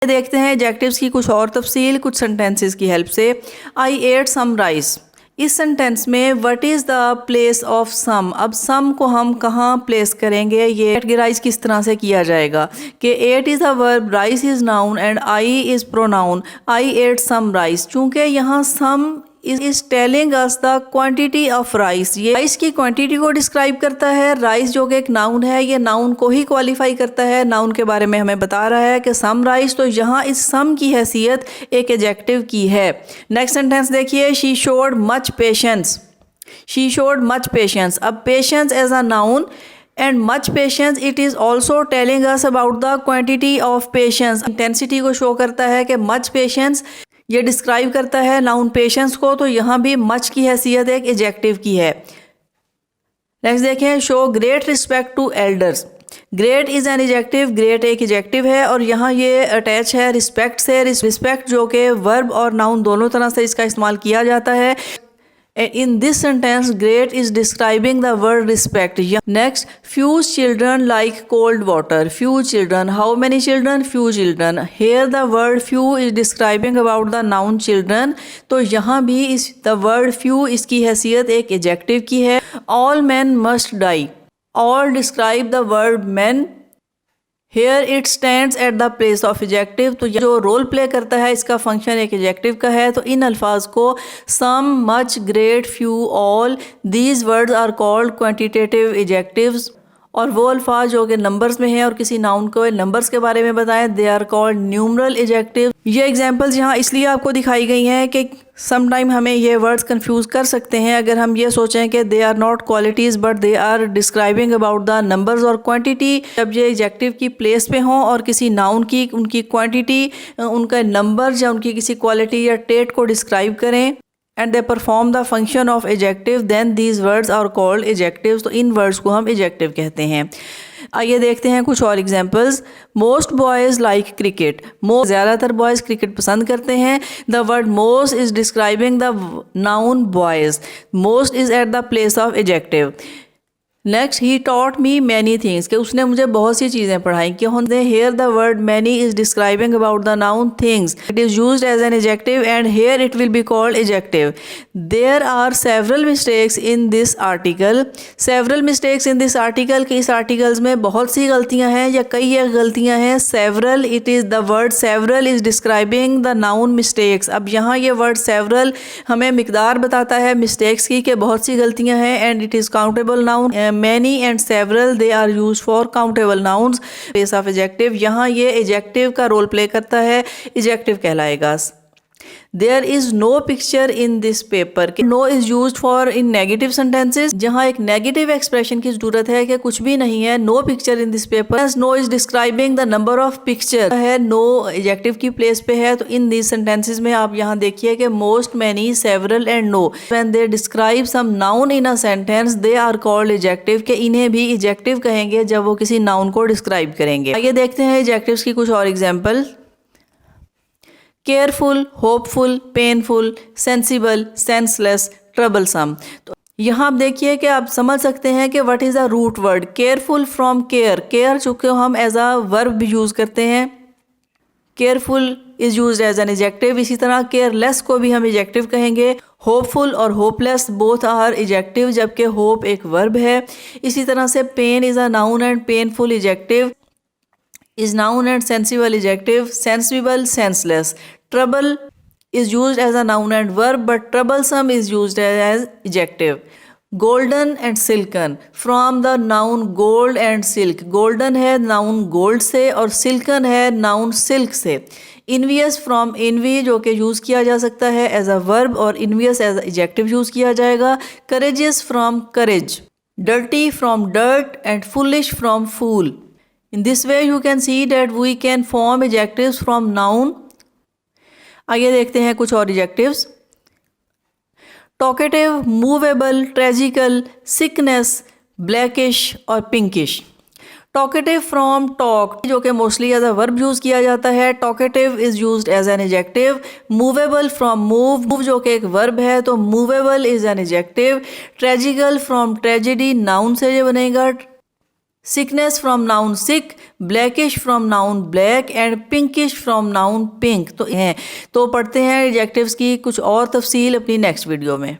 देखते हैं एडजेक्टिव्स की कुछ और तफसील कुछ सेंटेंसेस की हेल्प से। आई एट सम राइस, इस सेंटेंस में what is the place of some, अब सम को हम कहाँ प्लेस करेंगे, ये कैटेगराइज किस तरह से किया जाएगा कि ate is a verb, rice is noun and I is pronoun. I ate some rice, चूँकि यहाँ some is telling us the quantity of rice, ये राइस की क्वांटिटी को डिस्क्राइब करता है। राइस जो कि एक नाउन है, ये नाउन को ही क्वालिफाई करता है, नाउन के बारे में हमें बता रहा है कि सम राइस, तो यहाँ इस सम की हैसियत एक एडजेक्टिव की है। नेक्स्ट सेंटेंस देखिए, she showed much patience, she showed much patience. अब patience as a noun and much patience, it is also telling us about the quantity of patience, intensity को शो करता है कि मच पेशेंस ये describe करता है noun patience को, तो यहाँ भी मच की हैसियत एक एडजेक्टिव की है। नेक्स्ट देखें, show great respect to elders, great is an adjective, great एक एडजेक्टिव है और यहाँ ये अटैच है रिस्पेक्ट से। रिस्पेक्ट जो कि वर्ब और नाउन दोनों तरह से इसका इस्तेमाल किया जाता है। In this sentence, great is describing the word respect. Next, few children like cold water. Few children. How many children? Few children. Here the word few is describing about the noun children. तो यहाँ भी the word few इसकी हैसियत एक adjective की है। All men must die. All describe the word men. Here it stands at the place of adjective, तो जो रोल प्ले करता है इसका फंक्शन एक एडजेक्टिव का है। तो इन अल्फाज को some, much, great, few, all, these words are called quantitative adjectives. और वो अल्फाज जो कि नंबर्स में हैं और किसी नाउन को नंबर्स के बारे में बताएं, they are called numeral adjective. ये एग्जांपल्स यहाँ इसलिए आपको दिखाई गई हैं कि समटाइम हमें ये वर्ड्स कंफ्यूज कर सकते हैं अगर हम ये सोचें कि they are not qualities but they are describing about the numbers और क्वांटिटी। जब ये एडजेक्टिव की प्लेस पे हों और किसी नाउन की उनकी क्वांटिटी, उनका नंबर या उनकी किसी क्वालिटी या टेट को डिस्क्राइब करें and they perform the function of adjective, then these words are called adjectives। तो इन वर्ड्स को हम adjective कहते हैं। आइए देखते हैं कुछ और examples. Most boys like cricket, ज़्यादातर बॉयज़ क्रिकेट पसंद करते हैं। The word most is describing the noun boys, most is at the place of adjective. Next, he taught me many things, कि उसने मुझे बहुत सी चीज़ें पढ़ाई। कि होंगे here the word many is describing about the noun things, it is used as an adjective and here it will be called adjective. There are several mistakes in this article, several mistakes in this article, कि इस articles में बहुत सी गलतियाँ हैं या कई एक गलतियाँ हैं। Several, it is the word several is describing the noun mistakes. अब यहाँ ये वर्ड सेवरल हमें मिकदार बताता है मिस्टेक्स की, कि बहुत सी गलतियाँ हैं and it is countable noun. many and several they are used for countable nouns place of adjective। यहाँ ये adjective का रोल प्ले करता है, adjective कहलाएगा। There is no picture in this paper, no is used for in negative sentences, जहाँ एक negative expression की जरूरत है कि कुछ भी नहीं है। No picture in this paper, no is describing the number of picture है, no adjective की place पे है। तो in these sentences में आप यहाँ देखिए कि most, many, several and no, when they describe some noun in a sentence they are called adjective, कि इन्हें भी adjective कहेंगे जब वो किसी noun को describe करेंगे। आइए देखते हैं adjectives की कुछ और example। Careful, hopeful, painful, sensible, senseless, troublesome. तो यहाँ आप देखिए कि आप समझ सकते हैं कि what is the root word. Careful from care, care चूँकि हम एज अ वर्ब भी यूज़ करते हैं, careful is used as an adjective. इसी तरह केयरलेस को भी हम एडजेक्टिव कहेंगे। होपफुल और होपलेस बोथ आर एडजेक्टिव, जबकि होप एक वर्ब है। इसी तरह से pain is a noun and painful adjective is noun and sensible adjective, sensible, senseless. Trouble is used as a noun and verb, but troublesome is used as adjective. Golden and silken, from the noun gold and silk. Golden है noun gold से और silken है noun silk से। Envious from envy जो कि use किया जा सकता है as a verb और envious as adjective यूज़ किया जाएगा। Courageous from courage, dirty from dirt and foolish from fool. In this way you can see that we can form adjectives from noun। आइए देखते हैं कुछ और adjectives। Talkative, movable, tragical, sickness, blackish और pinkish। Talkative from talk जो कि mostly as a verb use किया जाता है। Talkative is used as an adjective। Movable from move, move जो कि एक verb है तो movable is an adjective। Tragical from tragedy, noun से ये बनेगा। Sickness from noun sick, blackish from noun black and pinkish from noun pink तो हैं। तो पढ़ते हैं एडजेक्टिव्स की कुछ और तफसील अपनी नेक्स्ट वीडियो में।